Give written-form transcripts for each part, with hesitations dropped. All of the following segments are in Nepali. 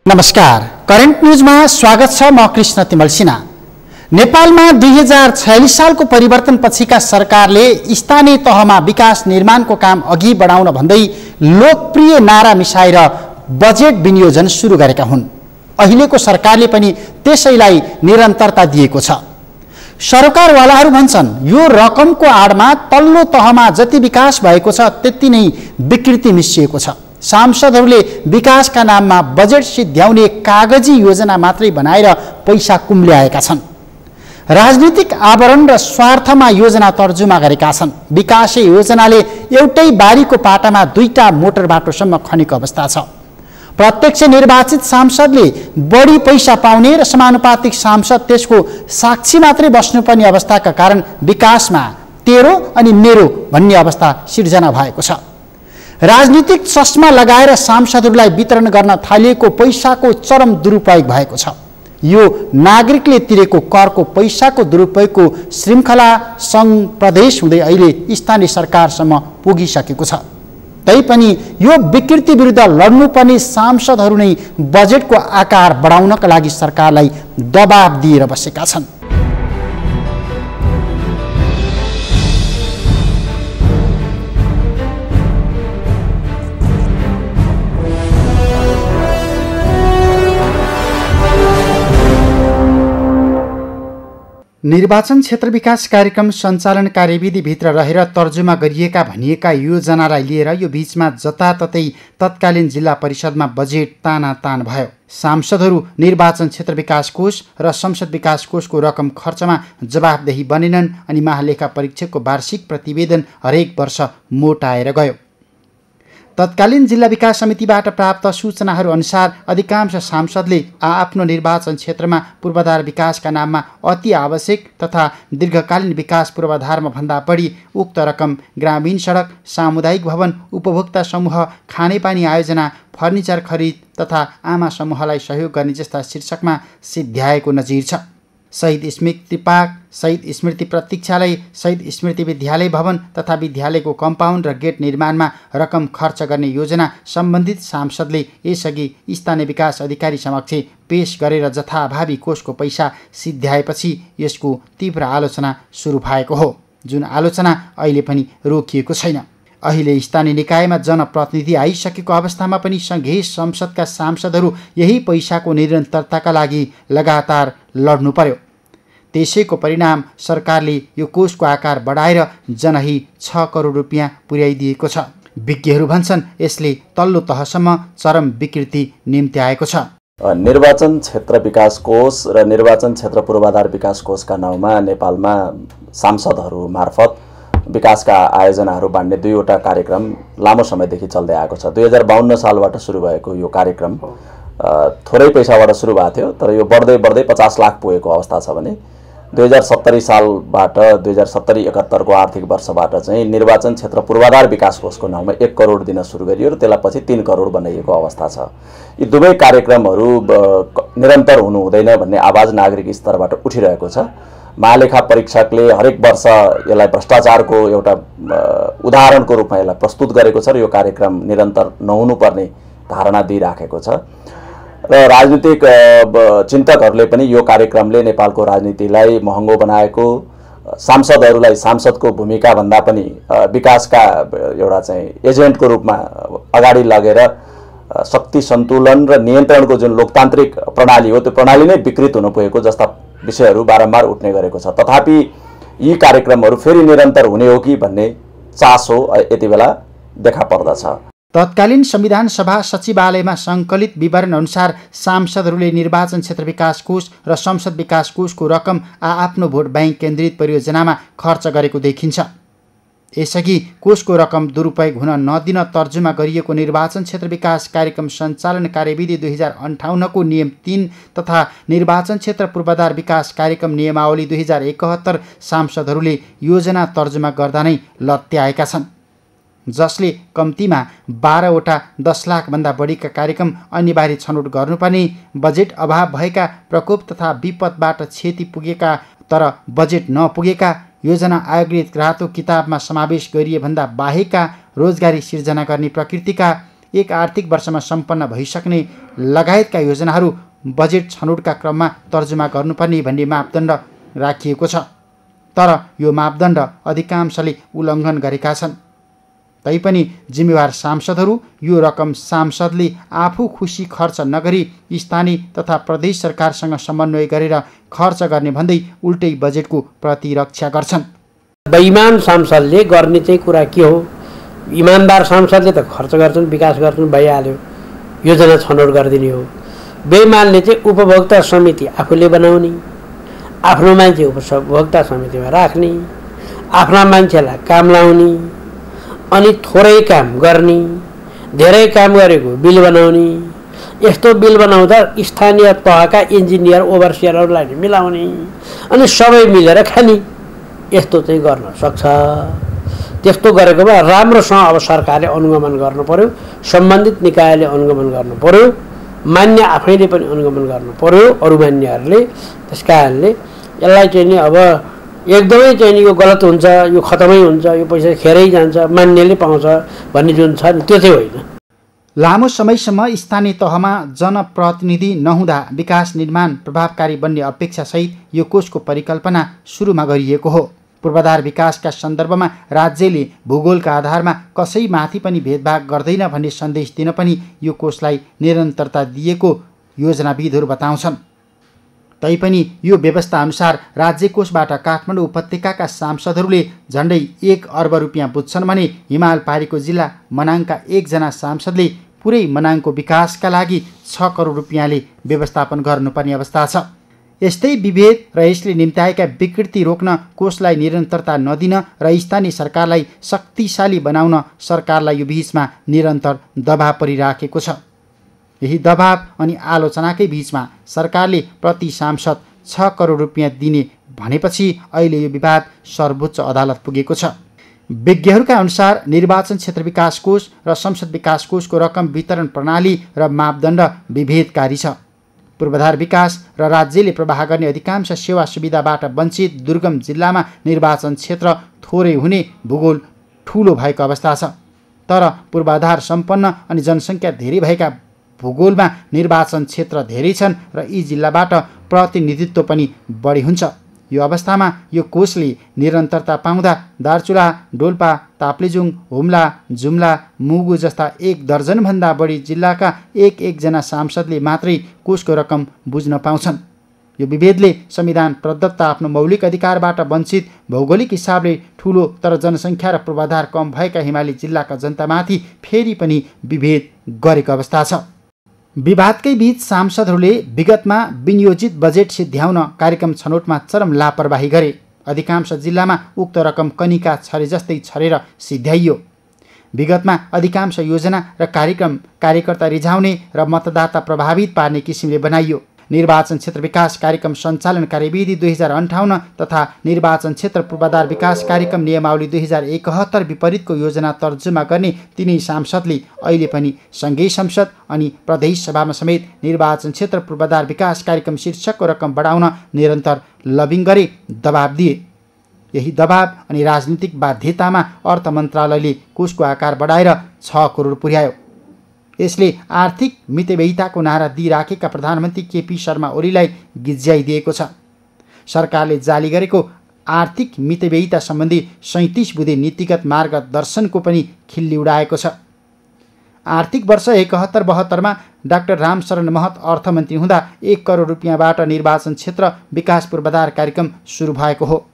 नमस्कार, करेन्ट न्यूजमा स्वागत छ। म कृष्ण तिमल सिन्हा। नेपालमा 2046 सालको परिवर्तन पछिका सरकारले स्थानीय तहमा विकास निर्माणको काम अघि बढाउन भन्दै लोकप्रिय नारा मिसाएर बजेट विनियोजन सुरु गरेका हुन्। अहिलेको सरकारले पनि त्यसैलाई निरन्तरता दिएको छ। सरकारवालाहरू भन्छन् यो रकमको आडमा तल्लो तहमा जति विकास भएको छ त्यति नै विकृति मिसिएको छ। सांसदहरूले विकासका नाममा बजेट सिद्ध्याउने कागजी योजना मात्रै बनाएर पैसा कुम्ल्याएका छन्। राजनीतिक आवरण र स्वार्थमा योजना तर्जुमा गरेका छन्। विकासे योजनाले एउटै बारीको पाटामा दुईटा मोटर बाटोसम्म खनेको अवस्था छ। प्रत्यक्ष निर्वाचित सांसदले बढी पैसा पाउने र समानुपातिक सांसद त्यसको साक्षी मात्रै बस्नुपर्ने अवस्थाका कारण विकासमा तेरो अनि मेरो भन्ने अवस्था सिर्जना भएको छ। राजनीतिक चस्मा लगाएर सांसदहरूलाई वितरण गर्न थालिएको पैसाको चरम दुरुपयोग भएको छ। यो नागरिकले तिरेको करको पैसाको दुरुपयोगको श्रृङ्खला सङ्घ प्रदेश हुँदै अहिले स्थानीय सरकारसम्म पुगिसकेको छ। तैपनि यो विकृति विरुद्ध लड्नुपर्ने सांसदहरू नै बजेटको आकार बढाउनका लागि सरकारलाई दबाब दिएर बसेका छन्। निर्वाचन क्षेत्र विकास कार्यक्रम सञ्चालन कार्यविधिभित्र रहेर तर्जुमा गरिएका भनिएका योजनालाई लिएर यो बीचमा जताततै तत्कालीन जिल्ला परिषदमा बजेट तानातान भयो। सांसदहरू निर्वाचन क्षेत्र विकास कोष र संसद विकास कोषको रकम खर्चमा जवाफदेही बनेनन् अनि महालेखा परीक्षकको वार्षिक प्रतिवेदन हरेक वर्ष मोटाएर गयो। तत्कालीन जिल्ला विकास समितिबाट प्राप्त सूचनाहरू अनुसार अधिकांश सांसदले आफ्नो निर्वाचन क्षेत्रमा पूर्वाधार विकासका नाममा अति आवश्यक तथा दीर्घकालीन विकास पूर्वाधारमा भन्दा बढी उक्त रकम ग्रामीण सडक, सामुदायिक भवन, उपभोक्ता समूह, खानेपानी आयोजना, फर्निचर खरिद तथा आमा समूहलाई सहयोग गर्ने जस्ता शीर्षकमा सिद्ध्याएको नजिर छ। शहीद स्मृति पार्क, शहीद स्मृति प्रतीक्षालय, शहीद स्मृति विद्यालय भवन तथा विद्यालयको कम्पाउन्ड र गेट निर्माणमा रकम खर्च गर्ने योजना सम्बन्धित सांसदले यसअघि स्थानीय विकास अधिकारी समक्ष पेश गरेर जथाभावी कोषको पैसा सिद्ध्याएपछि यसको तीव्र आलोचना सुरु भएको हो, जुन आलोचना अहिले पनि रोकिएको छैन। अहिले स्थानीय निकायमा जनप्रतिनिधि आइसकेको अवस्थामा पनि सङ्घीय संसदका सांसदहरू यही पैसाको निरन्तरताका लागि लगातार लड्नु पर्यो। त्यसैको परिणाम सरकारले यो कोषको आकार बढाएर जनही 6 करोड रुपियाँ पुर्याइदिएको छ। विज्ञहरू भन्छन् यसले तल्लो तहसम्म चरम विकृति निम्ति आएको छ। निर्वाचन क्षेत्र विकास कोष र निर्वाचन क्षेत्र पूर्वाधार विकास कोषका नाउँमा नेपालमा सांसदहरू मार्फत विकासका आयोजनाहरू बाँड्ने दुईवटा कार्यक्रम लामो समयदेखि चल्दै आएको छ। 2052 सालबाट सुरु भएको यो कार्यक्रम थोरै पैसाबाट सुरु भएको थियो, तर यो बढ्दै बढ्दै 50 लाख पुगेको अवस्था छ भने 2070 सालबाट 2070-71 को आर्थिक वर्षबाट चाहिँ निर्वाचन क्षेत्र पूर्वाधार विकास कोषको नाउँमा 1 करोड दिन सुरु गरियो र त्यसलाई पछि 3 करोड बनाइएको अवस्था छ। यी दुवै कार्यक्रमहरू निरन्तर हुनु हुँदैन भन्ने आवाज नागरिक स्तरबाट उठिरहेको छ। महालेखा परीक्षकले हरेक वर्ष यसलाई भ्रष्टाचारको एउटा उदाहरणको रूपमा यसलाई प्रस्तुत गरेको छ र यो कार्यक्रम निरन्तर नहुनुपर्ने धारणा दिइराखेको छ र राजनीतिक चिन्तकहरूले पनि यो कार्यक्रमले नेपालको राजनीतिलाई महँगो बनाएको, सांसदहरूलाई सांसदको भूमिका भन्दा पनि विकासका एउटा चाहिँ एजेन्टको रूपमा अगाडि लगेर शक्ति सन्तुलन र नियन्त्रणको जुन लोकतान्त्रिक प्रणाली हो त्यो प्रणाली नै विकृत हुन पुगेको जस्ता विषयहरू बारम्बार उठ्ने गरेको छ। तथापि यी कार्यक्रमहरू फेरि निरन्तर हुने हो कि भन्ने चासो यति बेला देखा पर्दछ। तत्कालीन संविधान सभा सचिवालयमा सङ्कलित विवरण अनुसार सांसदहरूले निर्वाचन क्षेत्र विकास कोष र संसद विकास कोषको रकम आफ्नो भोट ब्याङ्क केन्द्रित परियोजनामा खर्च गरेको देखिन्छ। यसअघि कोषको रकम दुरुपयोग हुन नदिन तर्जुमा गरिएको निर्वाचन क्षेत्र विकास कार्यक्रम सञ्चालन कार्यविधि 2058 को नियम 3 तथा निर्वाचन क्षेत्र पूर्वाधार विकास कार्यक्रम नियमावली 2071 सांसदहरूले योजना तर्जुमा गर्दा नै लत्याएका छन्, जसले कम्तीमा 12 वटा 10 लाखभन्दा बढीका कार्यक्रम अनिवार्य छनौट गर्नुपर्ने, बजेट अभाव भएका, प्रकोप तथा विपदबाट क्षति पुगेका तर बजेट नपुगेका, योजना आयोगले रातो किताबमा समावेश गरिए भन्दा बाहेकका रोजगारी सिर्जना गर्ने प्रकृतिका, एक आर्थिक वर्षमा सम्पन्न भइसक्ने लगायतका योजनाहरू बजेट छनौटका क्रममा तर्जुमा गर्नुपर्ने भन्ने मापदण्ड राखिएको छ। तर यो मापदण्ड अधिकांशले उल्लङ्घन गरेका छन्। तैपनि जिम्मेवार सांसदहरू यो रकम सांसदले आफू खुसी खर्च नगरी स्थानीय तथा प्रदेश सरकारसँग समन्वय गरेर खर्च गर्ने भन्दै उल्टै बजेटको प्रतिरक्षा गर्छन्। बेइमान सांसदले गर्ने चाहिँ कुरा के हो? इमानदार सांसदले त खर्च गर्छन्, विकास गर्छन्, भइहाल्यो, योजना छनौट गरिदिने हो। बेइमानले चाहिँ उपभोक्ता समिति आफूले बनाउने, आफ्नो मान्छे उपभोक्ता समितिमा राख्ने, आफ्ना मान्छेलाई काम लाउने, अनि थोरै काम गर्ने, धेरै काम गरेको बिल बनाउने, यस्तो बिल बनाउँदा स्थानीय तहका इन्जिनियर ओभरसियरहरूलाई मिलाउने, अनि सबै मिलेर खाने, यस्तो चाहिँ गर्न सक्छ। त्यस्तो गरेकोमा राम्रोसँग अब सरकारले अनुगमन गर्नु पर्यो, सम्बन्धित निकायले अनुगमन गर्नु पर्यो, मान्य आफैले पनि अनुगमन गर्नु पर्यो, अरू मान्यहरूले। त्यस कारणले यसलाई चाहिँ नि अब एकदमै चाहिँ नि यो गलत हुन्छ, यो खतमै हुन्छ, यो पैसा खेरै जान्छ, मान्यले पाउँछ भन्ने जुन छ नि त्यो चाहिँ होइन। लामो समयसम्म स्थानीय तहमा जनप्रतिनिधि नहुँदा विकास निर्माण प्रभावकारी बन्ने अपेक्षासहित यो कोषको परिकल्पना सुरुमा गरिएको हो। पूर्वाधार विकासका सन्दर्भमा राज्यले भूगोलका आधारमा कसैमाथि पनि भेदभाव गर्दैन भन्ने सन्देश दिन पनि यो कोषलाई निरन्तरता दिएको योजनाविदहरू बताउँछन्। तैपनि यो व्यवस्था अनुसार राज्य कोषबाट काठमाडौँ उपत्यकाका सांसदहरूले झन्डै 1 अर्ब रुपियाँ बुझ्छन् भने हिमाल पारीको जिल्ला मनाङका एकजना सांसदले पुरै मनाङको विकासका लागि 6 करोड रुपियाँले व्यवस्थापन गर्नुपर्ने अवस्था छ। यस्तै विभेद र यसले निम्त्याएका विकृति रोक्न कोषलाई निरन्तरता नदिन र स्थानीय सरकारलाई शक्तिशाली बनाउन सरकारलाई यो बीचमा निरन्तर दबाव परिराखेको छ। यही दबाव अनि आलोचनाकै बीचमा सरकारले प्रति सांसद 6 करोड रुपियाँ दिने भनेपछि अहिले यो विवाद सर्वोच्च अदालत पुगेको छ। विज्ञहरूका अनुसार निर्वाचन क्षेत्र विकास कोष र संसद विकास कोषको रकम वितरण प्रणाली र मापदण्ड विभेदकारी छ। पूर्वाधार विकास र राज्यले प्रवाह गर्ने अधिकांश सेवा सुविधाबाट वञ्चित दुर्गम जिल्लामा निर्वाचन क्षेत्र थोरै हुने भूगोल ठूलो भएको अवस्था छ। तर पूर्वाधार सम्पन्न अनि जनसङ्ख्या धेरै भएका भूगोलमा निर्वाचन क्षेत्र धेरै छन् र यी जिल्लाबाट प्रतिनिधित्व पनि बढी हुन्छ। यो अवस्थामा यो कोषले निरन्तरता पाउँदा दार्चुला, डोल्पा, ताप्लेजुङ, हुम्ला, जुम्ला, मुगु जस्ता 1 दर्जनभन्दा बढी जिल्लाका एकजना सांसदले मात्रै कोषको रकम बुझ्न पाउँछन्। यो विभेदले संविधान प्रदत्त आफ्नो मौलिक अधिकारबाट वञ्चित भौगोलिक हिसाबले ठूलो तर जनसङ्ख्या र पूर्वाधार कम भएका हिमाली जिल्लाका जनतामाथि फेरि पनि विभेद गरेको अवस्था छ। विवादकै बीच सांसदहरूले विगतमा विनियोजित बजेट सिद्ध्याउन कार्यक्रम छनौटमा चरम लापरवाही गरे। अधिकांश जिल्लामा उक्त रकम कनिका छरे जस्तै छरेर सिद्ध्याइयो। विगतमा अधिकांश योजना र कार्यक्रम कार्यकर्ता रिझाउने र मतदाता प्रभावित पार्ने किसिमले बनाइयो। निर्वाचन क्षेत्र विकास कार्यक्रम सञ्चालन कार्यविधि 2058 तथा निर्वाचन क्षेत्र पूर्वाधार विकास कार्यक्रम नियमावली 2071 विपरीतको योजना तर्जुमा गर्ने तिनै सांसदले अहिले पनि सङ्घीय संसद अनि प्रदेश सभामा समेत निर्वाचन क्षेत्र पूर्वाधार विकास कार्यक्रम शीर्षकको रकम बढाउन निरन्तर लबिङ गरे, दबाब दिए। यही दबाब अनि राजनीतिक बाध्यतामा अर्थ मन्त्रालयले कोषको आकार बढाएर 6 करोड पुर्यायो। यसले आर्थिक मितव्ययिताको नारा दिइराखेका प्रधानमन्त्री केपी शर्मा ओलीलाई गिज्याइदिएको छ। सरकारले जारी गरेको आर्थिक मितव्ययिता सम्बन्धी 37 बुँदे नीतिगत मार्गदर्शनको पनि खिल्ली उडाएको छ। आर्थिक वर्ष 71-72 डाक्टर रामशरण महत अर्थमन्त्री हुँदा 1 करोड रुपियाँबाट निर्वाचन क्षेत्र विकास पूर्वाधार कार्यक्रम सुरु भएको हो।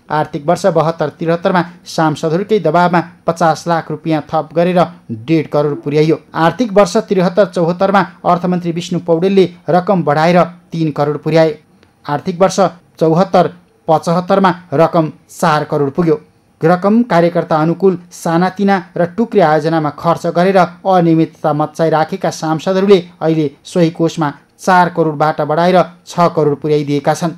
आर्थिक वर्ष 72-73 सांसदहरूकै दबावमा 50 लाख रुपियाँ थप गरेर 1.5 करोड पुर्याइयो। आर्थिक वर्ष 73-74 अर्थमन्त्री विष्णु पौडेलले रकम बढाएर 3 करोड पुर्याए। आर्थिक वर्ष 74-75 रकम 4 करोड पुग्यो। रकम कार्यकर्ता अनुकूल सानातिना र टुक्रे आयोजनामा खर्च गरेर अनियमितता मच्चाइराखेका सांसदहरूले अहिले सोही कोषमा 4 करोडबाट बढाएर 6 करोड पुर्याइदिएका छन्।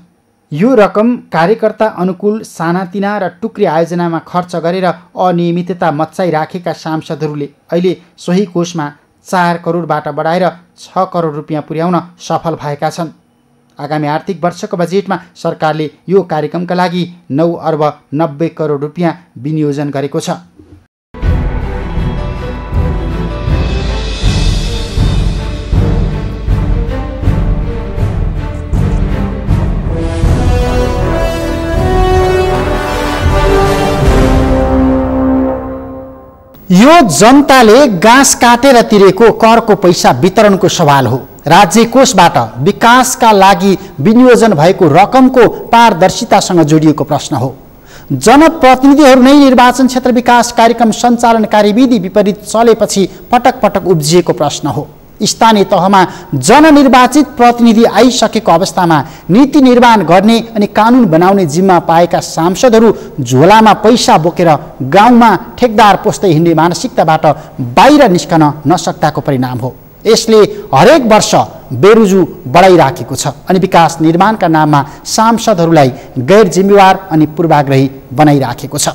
यो रकम कार्यकर्ता अनुकूल सानातिना र टुक्री आयोजनामा खर्च गरेर अनियमितता मच्चाइराखेका सांसदहरूले अहिले सोही कोषमा 4 करोडबाट बढाएर 6 करोड रुपियाँ पुर्याउन सफल भएका छन्। आगामी आर्थिक वर्षको बजेटमा सरकारले यो कार्यक्रमका लागि 9 अर्ब 90 करोड रुपियाँ विनियोजन गरेको छ। यो जनताले घाँस काटेर तिरेको करको पैसा वितरणको सवाल हो। राज्य कोषबाट विकासका लागि विनियोजन भएको रकमको पारदर्शितासँग जोडिएको प्रश्न हो। जनप्रतिनिधिहरू नै निर्वाचन क्षेत्र विकास कार्यक्रम सञ्चालन कार्यविधि विपरीत चलेपछि पटक पटक उब्जिएको प्रश्न हो। स्थानीय तहमा जननिर्वाचित प्रतिनिधि आइसकेको अवस्थामा नीति निर्माण गर्ने अनि कानुन बनाउने जिम्मा पाएका सांसदहरू झोलामा पैसा बोकेर गाउँमा ठेकदार पोस्दै हिँड्ने मानसिकताबाट बाहिर निस्कन नसक्दाको परिणाम हो। यसले हरेक वर्ष बेरुजु बढाइराखेको छ अनि विकास निर्माणका नाममा सांसदहरूलाई गैर जिम्मेवार अनि पूर्वाग्रही बनाइराखेको छ।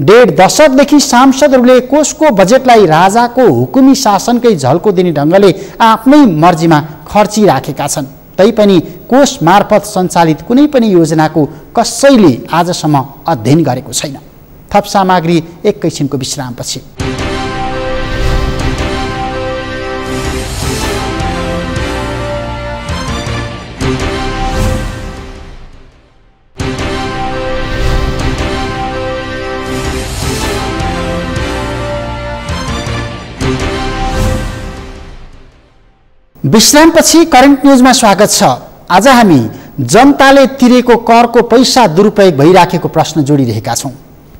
1.5 दशकदेखि सांसदहरूले कोषको बजेटलाई राजाको हुकुमी शासनकै झल्को दिने ढङ्गले आफ्नै मर्जीमा खर्चिराखेका छन्। तैपनि कोष मार्फत सञ्चालित कुनै पनि योजनाको कसैले आजसम्म अध्ययन गरेको छैन। थप सामग्री एकैछिनको विश्रामपछि। विश्रामपछि करेन्ट न्युजमा स्वागत छ। आज हामी जनताले तिरेको करको पैसा दुरुपयोग भइराखेको प्रश्न जोडिरहेका छौँ,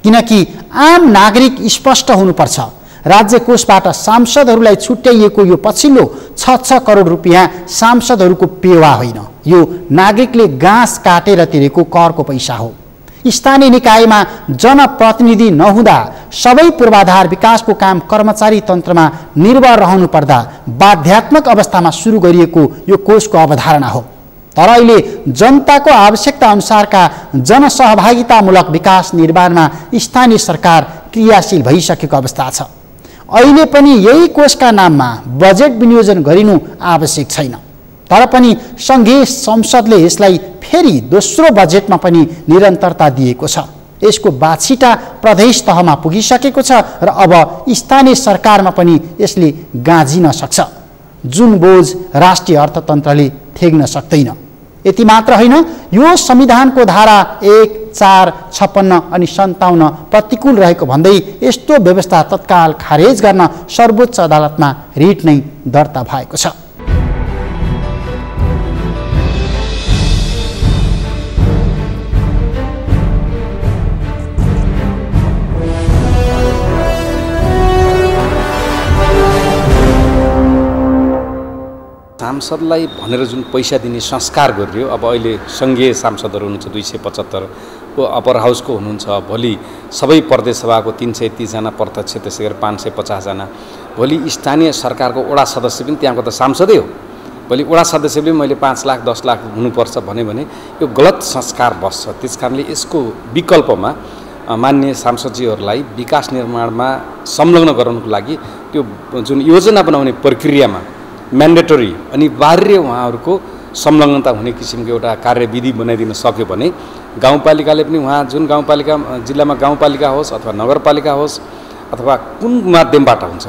किनकि आम नागरिक स्पष्ट हुनुपर्छ। राज्य कोषबाट सांसदहरूलाई छुट्याइएको यो पछिल्लो 6 करोड रुपियाँ सांसदहरूको पेवा होइन, यो नागरिकले घाँस काटेर तिरेको करको पैसा हो। स्थानीय निकायमा जनप्रतिनिधि नहुँदा सबै पूर्वाधार विकासको काम कर्मचारी तन्त्रमा निर्भर रहनु पर्दा बाध्यात्मक अवस्थामा सुरु गरिएको यो कोषको अवधारणा हो। तर अहिले जनताको आवश्यकता अनुसारका जनसहभागितामूलक विकास निर्माणमा स्थानीय सरकार क्रियाशील भइसकेको अवस्था छ। अहिले पनि यही कोषका नाममा बजेट विनियोजन गरिनु आवश्यक छैन। तर पनि सङ्घीय संसदले यसलाई फेरि दोस्रो बजेटमा पनि निरन्तरता दिएको छ। यसको बाछिटा प्रदेश तहमा पुगिसकेको छ र अब स्थानीय सरकारमा पनि यसले गाँजिन सक्छ, जुन बोझ राष्ट्रिय अर्थतन्त्रले थेग्न सक्दैन। यति मात्र होइन, यो संविधानको धारा 1, 4, 56 अनि 57 प्रतिकूल रहेको भन्दै यस्तो व्यवस्था तत्काल खारेज गर्न सर्वोच्च अदालतमा रिट नै दर्ता भएको छ। सांसदलाई भनेर जुन पैसा दिने संस्कार गरियो, अब अहिले सङ्घीय सांसदहरू हुनुहुन्छ 275 को, अप्पर हाउसको हुनुहुन्छ, भोलि सबै प्रदेश सभाको 330 जना प्रत्यक्ष, त्यसै गरी 550 जना, भोलि स्थानीय सरकारको वडा सदस्य पनि त्यहाँको त सांसदै हो। भोलि वडा सदस्यले मैले 5 लाख 10 लाख हुनुपर्छ भने यो गलत संस्कार बस्छ। त्यस कारणले यसको विकल्पमा माननीय सांसदजीहरूलाई विकास निर्माणमा संलग्न गराउनको लागि त्यो जुन योजना बनाउने प्रक्रियामा म्यान्डेटरी अनिवार्य उहाँहरूको संलग्नता हुने किसिमको एउटा कार्यविधि बनाइदिन सक्यो भने गाउँपालिकाले पनि उहाँ जुन गाउँपालिका जिल्लामा गाउँपालिका होस् अथवा नगरपालिका होस् अथवा कुन माध्यमबाट हुन्छ,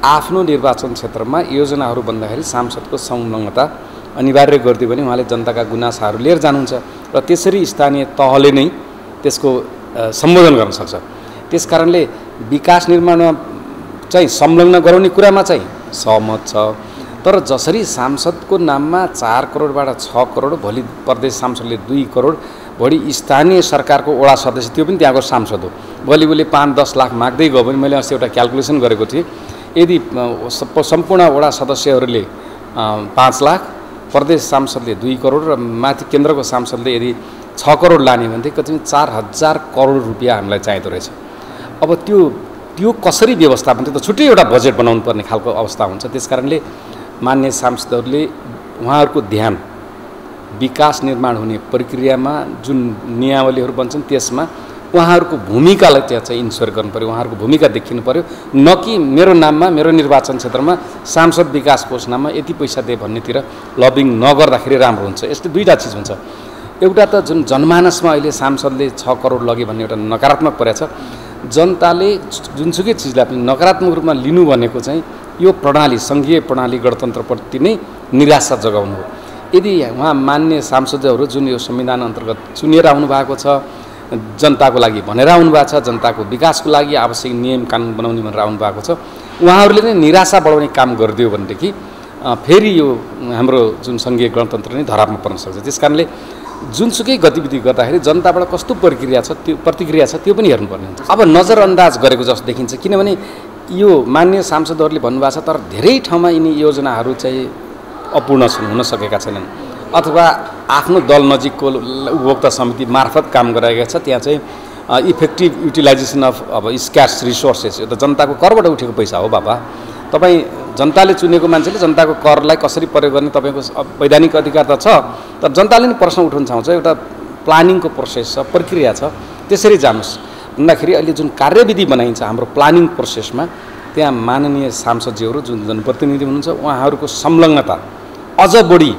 आफ्नो निर्वाचन क्षेत्रमा योजनाहरू भन्दाखेरि सांसदको संलग्नता अनिवार्य गरिदियो भने उहाँले जनताका गुनासाहरू लिएर जानुहुन्छ र त्यसरी स्थानीय तहले नै त्यसको सम्बोधन गर्न सक्छ। त्यस कारणले विकास निर्माणमा चाहिँ संलग्न गराउने कुरामा चाहिँ सहमत छ। तर जसरी सांसदको नाममा 4 करोडबाट 6 करोड, भोलि प्रदेश सांसदले 2 करोड, भोलि स्थानीय सरकारको वडा सदस्य त्यो पनि त्यहाँको सांसद हो, भोलि 5-10 लाख माग्दै गयो भने मैले अस्ति एउटा क्यालकुलेसन गरेको थिएँ, यदि सम्पूर्ण वडा सदस्यहरूले 5 लाख, प्रदेश सांसदले 2 करोड र माथि केन्द्रको सांसदले यदि 6 करोड लाने भने चाहिँ कति 4000 करोड रुपियाँ हामीलाई चाहिँदो रहेछ। अब त्यो कसरी व्यवस्थापन, त्यो त छुट्टै एउटा बजेट बनाउनु पर्ने खालको अवस्था हुन्छ। त्यस कारणले मान्य सांसदहरूले उहाँहरूको ध्यान विकास निर्माण हुने प्रक्रियामा जुन नियमावलीहरू बन्छन् त्यसमा उहाँहरूको भूमिकालाई त्यहाँ चाहिँ इन्स्योर गर्नु पर्यो, उहाँहरूको भूमिका देखिनु पर्यो, न कि मेरो नाममा मेरो निर्वाचन क्षेत्रमा सांसद विकास कोष नाममा यति पैसा दे भन्नेतिर लबिङ नगर्दाखेरि राम्रो हुन्छ। यस्तो दुईवटा चिज हुन्छ। एउटा त जुन जनमानसमा अहिले सांसदले 6 करोड लगे भन्ने एउटा नकारात्मक परेको छ। जनताले जुनसुकै चिजलाई पनि नकारात्मक रूपमा लिनु भनेको चाहिँ यो प्रणाली, सङ्घीय प्रणाली गणतन्त्रप्रति नै निराशा जगाउनु हो। यदि उहाँ मान्य सांसदहरू जुन यो संविधान अन्तर्गत चुनिएर आउनु भएको छ, जनताको लागि भनेर आउनु भएको छ, जनताको विकासको लागि आवश्यक नियम कानुन बनाउने भनेर आउनु भएको छ। उहाँहरूले नै निराशा बढाउने काम गरिदियो भनेदेखि फेरि यो हाम्रो जुन सङ्घीय गणतन्त्र नै धरापमा पर्न सक्छ। त्यस कारणले जुनसुकै गतिविधि गर्दाखेरि जनताबाट कस्तो प्रतिक्रिया छ त्यो पनि हेर्नुपर्ने हुन्छ। अब नजरअन्दाज गरेको जस्तो देखिन्छ, किनभने यो मान्य सांसदहरूले भन्नुभएको छ, तर धेरै ठाउँमा यिनी योजनाहरू चाहिँ अपूर्ण हुन सकेका छैनन्, अथवा आफ्नो दल नजिकको उपभोक्ता समिति मार्फत काम गराएका छ। त्यहाँ चाहिँ इफेक्टिभ युटिलाइजेसन अफ अब स्क्यार्स रिसोर्सेस, यो त जनताको करबाट उठेको पैसा हो बाबा। तपाईँ जनताले चुनेको मान्छेले जनताको करलाई कसरी प्रयोग गर्ने तपाईँको वैधानिक अधिकार त छ, तर जनताले नै प्रश्न उठाउन चाहन्छ। एउटा प्लानिङको प्रोसेस छ, प्रक्रिया छ, त्यसरी जानुहोस् भन्दाखेरि अहिले जुन कार्यविधि बनाइन्छ हाम्रो प्लानिङ प्रोसेसमा, त्यहाँ माननीय सांसदज्यूहरू जुन जनप्रतिनिधि हुनुहुन्छ उहाँहरूको संलग्नता अझ बढी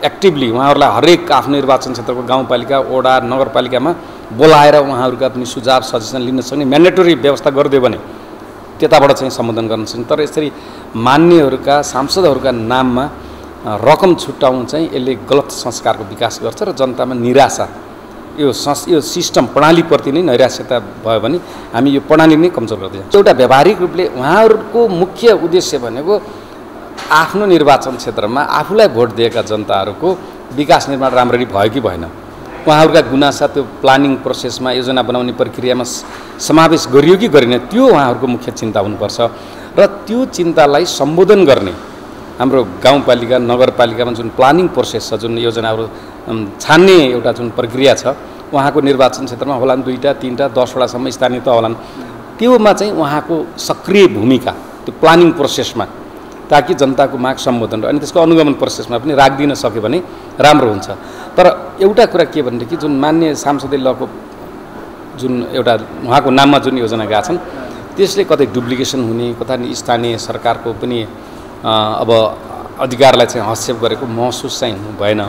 एक्टिभली उहाँहरूलाई हरेक आफ्नो निर्वाचन क्षेत्रको गाउँपालिका, वडा, नगरपालिकामा बोलाएर उहाँहरूका पनि सुझाव सजेसन लिन सक्ने म्यान्डेटोरी व्यवस्था गरिदियो भने त्यताबाट चाहिँ सम्बोधन गर्न सक्छ। तर यसरी मान्यहरूका सांसदहरूका नाममा रकम छुट्याउनु चाहिँ यसले गलत संस्कारको विकास गर्छ र जनतामा निराशा, यो सिस्टम प्रणालीप्रति नै नैराश्यता भयो भने हामी यो प्रणाली नै कमजोर गर्दै जान्छ। एउटा व्यावहारिक रूपले उहाँहरूको मुख्य उद्देश्य भनेको आफ्नो निर्वाचन क्षेत्रमा आफूलाई भोट दिएका जनताहरूको विकास निर्माण राम्ररी भयो कि भएन, उहाँहरूका गुनासा त्यो प्लानिङ प्रोसेसमा योजना बनाउने प्रक्रियामा समावेश गरियो कि गरिएन, त्यो उहाँहरूको मुख्य चिन्ता हुनुपर्छ। र त्यो चिन्तालाई सम्बोधन गर्ने हाम्रो गाउँपालिका, नगरपालिकामा जुन प्लानिङ प्रोसेस छ, जुन योजनाहरू छान्ने एउटा जुन प्रक्रिया छ, उहाँको निर्वाचन क्षेत्रमा होलान् 2टा 3टा 10वटासम्म स्थानीय तह होलान्, त्योमा चाहिँ उहाँको सक्रिय भूमिका त्यो प्लानिङ प्रोसेसमा, ताकि जनताको माग सम्बोधन अनि त्यसको अनुगमन प्रोसेसमा पनि राखिदिन सक्यो भने राम्रो हुन्छ। तर एउटा कुरा के भनेदेखि जुन मान्य सांसदीय लको जुन एउटा उहाँको नाममा जुन योजना गएका छन् त्यसले कतै डुप्लिकेसन हुने, कता स्थानीय सरकारको पनि अब अधिकारलाई चाहिँ हस्तक्षेप गरेको महसुस चाहिँ भएन।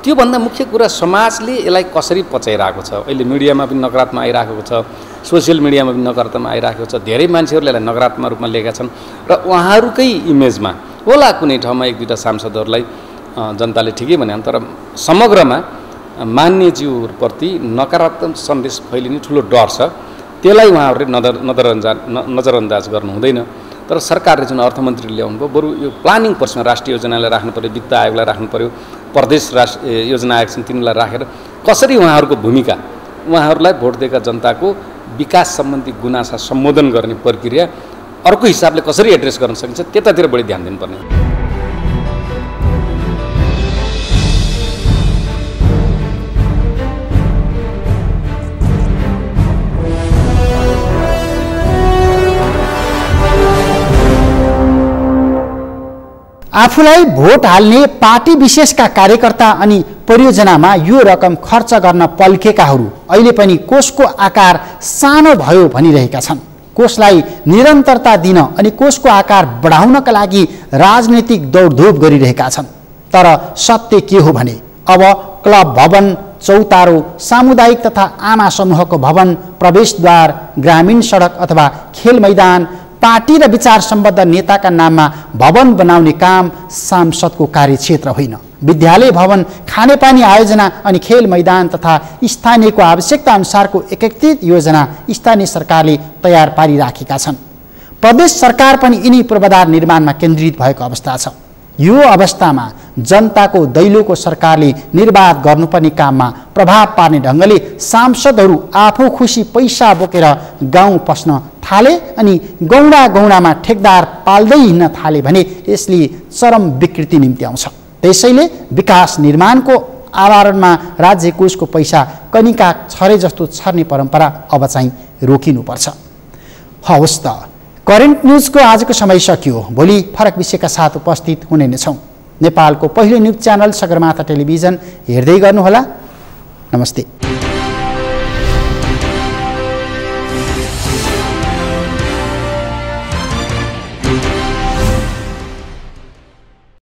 त्योभन्दा मुख्य कुरा समाजले यसलाई कसरी पचाइरहेको छ। अहिले मिडियामा पनि नकारात्मक आइरहेको छ, सोसियल मिडियामा पनि नकारात्मक आइरहेको छ, धेरै मान्छेहरूले यसलाई नकारात्मक रूपमा लिएका छन् र उहाँहरूकै इमेजमा होला कुनै ठाउँमा 1-2टा सांसदहरूलाई जनताले ठिकै भने, तर समग्रमा मान्यज्यूप्रति नकारात्मक सन्देश फैलिने ठुलो डर छ। त्यसलाई उहाँहरूले नजरअन्दाज गर्नु हुँदैन। तर सरकारले जुन अर्थमन्त्री ल्याउनु भयो, बरु यो प्लानिङ प्रोसेसमा राष्ट्रिय योजनालाई राख्नु पर्यो, वित्त आयोगलाई राख्नु पर्यो, प्रदेश योजना आयोग छन् तिनीलाई राखेर कसरी उहाँहरूको भूमिका, उहाँहरूलाई भोट दिएका जनताको विकास सम्बन्धी गुनासा सम्बोधन गर्ने प्रक्रिया अर्को हिसाबले कसरी एड्रेस गर्न सकिन्छ त्यतातिर बढी ध्यान दिनुपर्ने। आफूलाई भोट हाल्ने पार्टी विशेषका कार्यकर्ता अनि परियोजनामा यो रकम खर्च गर्न पल्केकाहरू अहिले पनि कोषको आकार सानो भयो भनिरहेका छन्। कोषलाई निरन्तरता दिन अनि कोषको आकार बढाउनका लागि राजनीतिक दौडधुप गरिरहेका छन्। तर सत्य के हो भने अब क्लब भवन, चौतारो, सामुदायिक तथा आमा समूहको भवन, प्रवेशद्वार, ग्रामीण सडक अथवा खेल मैदान, पार्टी र विचार सम्बद्ध नेताका नाममा भवन बनाउने काम सांसदको कार्यक्षेत्र होइन। विद्यालय भवन, खानेपानी आयोजना अनि खेल मैदान तथा स्थानीयको आवश्यकता अनुसारको एकीकृत योजना स्थानीय सरकारले तयार पारिराखेका छन्। प्रदेश सरकार पनि यिनी पूर्वाधार निर्माणमा केन्द्रित भएको अवस्था छ। यो अवस्थामा जनताको दैलोको सरकारले निर्वाध गर्नुपर्ने काममा प्रभाव पार्ने ढङ्गले सांसदहरू आफू खुसी पैसा बोकेर गाउँ पस्न थाले अनि गौडामा ठेकदार पाल्दै हिँड्न थाले भने यसले चरम विकृति निम्ति आउँछ। त्यसैले विकास निर्माणको आवरणमा राज्य कोषको पैसा कनिका छरे जस्तो छर्ने परम्परा अब चाहिँ रोकिनुपर्छ। हवस् त, करेन्ट न्युजको आजको समय सकियो। भोलि फरक विषयका साथ उपस्थित हुने नै छौँ। नेपालको पहिलो न्युज च्यानल सगरमाथा टेलिभिजन हेर्दै गर्नुहोला। नमस्ते।